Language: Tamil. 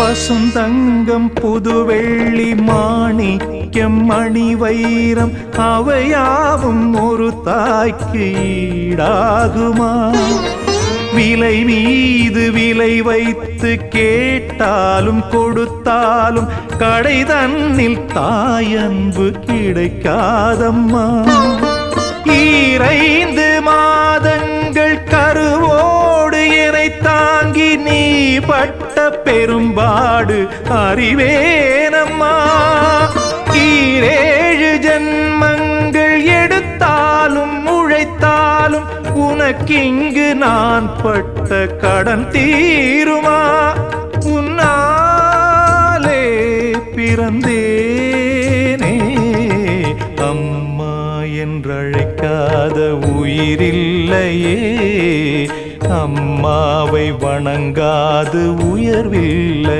பசுந்தங்கம் புதுவெள்ளி மாணிக்கம் மணி வைரம் அவையாவும் ஒரு தாய்க்கு ஈடாகுமா? விலை மீது விலை வைத்து கேட்டாலும் கொடுத்தாலும் கடை தன்னில் தாயன்பு கிடைக்காதம்மா. 2 மாதங்கள் கருவோடு என்னை தாங்கி நீ பட்ட பெரும்பாடு அறிவேனம்மா. 7 ஜன்மங்கள் எடுத்தாலும் உழைத்தாலும் உனக்கிங்கு நான் பட்ட கடன் தீருமா? உன்னாலே பிறந்தேனே, அம்மா என்றழைக்காத உயிரில்லையே. அம்மாவை வணங்காது உயர்வில்லை.